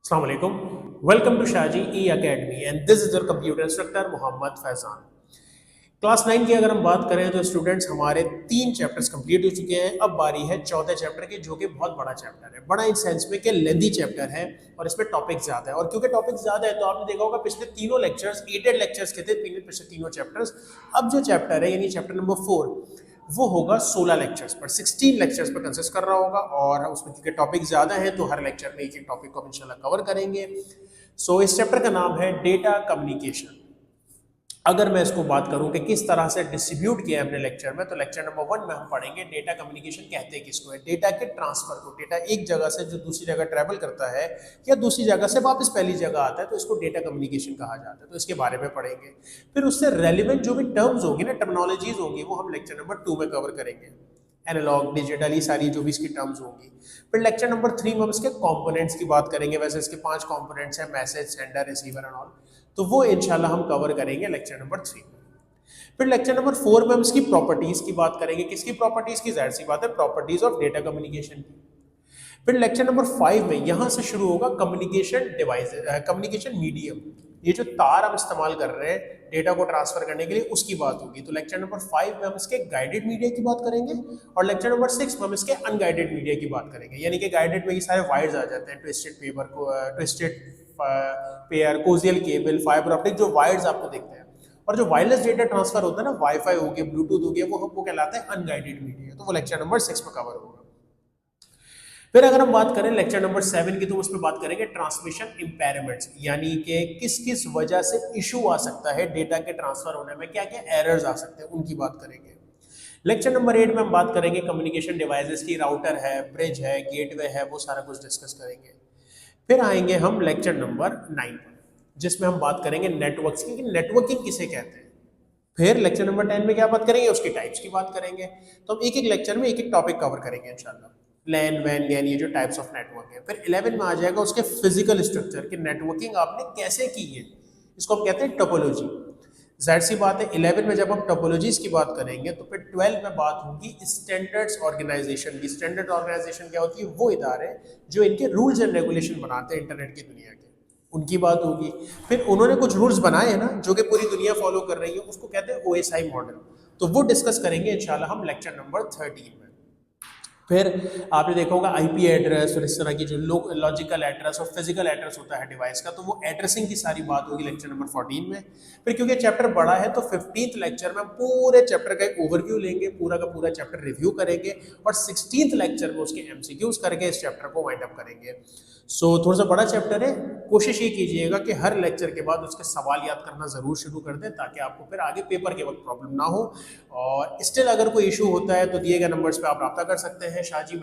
अस्सलाम वालेकुम। Welcome to Shaji E academy and this is your computer instructor Mohammad Faizan. Class 9 की अगर हम बात करें तो स्टूडेंट्स हमारे 3 चैप्टर्स कंप्लीट हो चुके हैं। अब बारी है 14 चैप्टर की, जो कि बहुत बड़ा चैप्टर है। बड़ा इन सेंस में कि लेंदी चैप्टर है और इसमें टॉपिक ज्यादा है। और क्योंकि टॉपिक ज्यादा है तो आपने देखा होगा पिछले तीनों लेक्चर्स 8 लेक्चर्स के थे, पिछले तीनों चैप्टर्स। अब जो चैप्टर है यानी चैप्टर नंबर 4 वो होगा 16 लेक्चर्स पर, 16 लेक्चर्स पर कंसिस्ट कर रहा होगा। और उसमें क्योंकि टॉपिक ज्यादा है तो हर लेक्चर में एक एक टॉपिक को हम इंशाल्लाह कवर करेंगे। इस चैप्टर का नाम है डेटा कम्युनिकेशन। अगर मैं इसको बात करूं कि किस तरह से डिस्ट्रीब्यूट किया है अपने लेक्चर में, तो लेक्चर नंबर 1 में हम पढ़ेंगे डेटा कम्युनिकेशन कहते हैं किसको है। डेटा के ट्रांसफर को, डेटा एक जगह से जो दूसरी जगह ट्रैवल करता है या दूसरी जगह से वापस पहली जगह आता है, तो इसको डेटा कम्युनिकेशन कहा जाता है। तो इसके बारे में पढ़ेंगे। फिर उससे रेलिवेंट जो भी टर्म्स होंगी ना, टर्मिनोलॉजीज होंगी, वो हम लेक्चर नंबर 2 में कवर करेंगे। एनालॉग, डिजिटल, ये सारी जो भी इसकी टर्म्स होंगी। फिर लेक्चर नंबर 3 में हम इसके कंपोनेंट्स की बात करेंगे। वैसे इसके 5 कंपोनेंट्स हैं, message, sender, receiver and all. तो वो इंशाल्लाह हम कवर करेंगे लेक्चर नंबर 3 में। फिर लेक्चर नंबर 4 में हम इसकी प्रॉपर्टीज की बात करेंगे। किसकी प्रॉपर्टीज की? जाहिर सी बात है प्रॉपर्टीज ऑफ डेटा कम्युनिकेशन की। फिर लेक्चर नंबर 5 में यहां से शुरू होगा कम्युनिकेशन डिवाइस, कम्युनिकेशन मीडियम। ये जो तार हम इस्तेमाल कर रहे हैं डेटा को ट्रांसफर करने के लिए, उसकी बात होगी। तो लेक्चर नंबर 5 में हम इसके गाइडेड मीडिया की बात करेंगे और लेक्चर नंबर 6 में हम इसके अनगाइडेड मीडिया की बात करेंगे। यानी कि गाइडेड में ये सारे वायर्स आ जाते हैं, ट्विस्टेड पेपर को, twisted pair, coaxial cable, fibre optic, जो वायर्स आपको दिखते हैं। और जो वायरलेस डेटा ट्रांसफर होता है ना, वाईफाई हो गया, ब्लूटूथ हो गया, वो कहलाता है अनगाइडेड मीडिया। तो वो लेक्चर नंबर 6 में कवर होगा। फिर अगर हम बात करें लेक्चर नंबर 7 की, तो उसमें बात करेंगे ट्रांसमिशन इम्पेयरमेंट्स, यानी कि किस किस वजह से इशू आ सकता है डेटा के ट्रांसफर होने में, क्या क्या एरर्स आ सकते हैं, उनकी बात करेंगे। लेक्चर नंबर 8 में हम बात करेंगे कम्युनिकेशन डिवाइसेस की। राउटर है, ब्रिज है, गेटवे है, वो सारा कुछ डिस्कस करेंगे। फिर आएंगे हम लेक्चर नंबर 9 पर, जिसमें हम बात करेंगे नेटवर्क्स की, कि नेटवर्किंग किसे कहते हैं। फिर लेक्चर नंबर 10 में क्या बात करेंगे? उसकी टाइप्स की बात करेंगे। तो हम एक एक लेक्चर में एक एक टॉपिक कवर करेंगे इंशाल्लाह। लैन, वैन, यानी ये जो टाइप्स ऑफ नेटवर्क है। फिर 11 में आ जाएगा उसके फिजिकल स्ट्रक्चर की, नेटवर्किंग आपने कैसे की है, इसको हम कहते हैं टोपोलॉजी। जाहिर सी बात है 11 में जब हम टोपोलॉजीज की बात करेंगे, तो फिर 12 में बात होगी स्टैंडर्ड्स ऑर्गेनाइजेशन की। स्टैंडर्ड ऑर्गेनाइजेशन क्या होती है? वो इदारे जो इनके रूल्स एंड रेगुलेशन बनाते हैं इंटरनेट की दुनिया के, उनकी बात होगी। फिर उन्होंने कुछ रूल्स बनाए हैं ना, जो कि पूरी दुनिया फॉलो कर रही है, उसको कहते हैं ओएसआई मॉडल। तो वो डिस्कस करेंगे इंशाल्लाह हम लेक्चर नंबर 13 में। फिर आपने देखा होगा आईपी एड्रेस और इस तरह की जो लॉजिकल एड्रेस और फिजिकल एड्रेस होता है डिवाइस का, तो वो एड्रेसिंग की सारी बात होगी लेक्चर नंबर 14 में। फिर क्योंकि चैप्टर बड़ा है तो 15th लेक्चर में हम पूरे चैप्टर का एक ओवरव्यू लेंगे, पूरा का पूरा चैप्टर रिव्यू करेंगे और 16th लेक्चर में उसके एमसीक्यूज करके इस चैप्टर को वाइंड अप करेंगे। थोड़ा सा बड़ा चैप्टर है। कोशिश ये कीजिएगा कि हर लेक्चर के बाद उसके सवाल याद करना जरूर शुरू कर दें, ताकि आपको फिर आगे पेपर के वक्त प्रॉब्लम ना हो। और स्टिल अगर कोई इशू होता है तो दिए गए नंबर्स पे आप रब्ता कर सकते हैं शाजी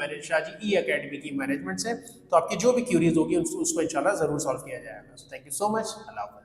ई अकेडमी की मैनेजमेंट से। तो आपकी जो भी क्यूरीज होगी उसको इंशाल्लाह जरूर सॉल्व किया जाएगा। Thank you so much. अल्लाह हाफ़िज़।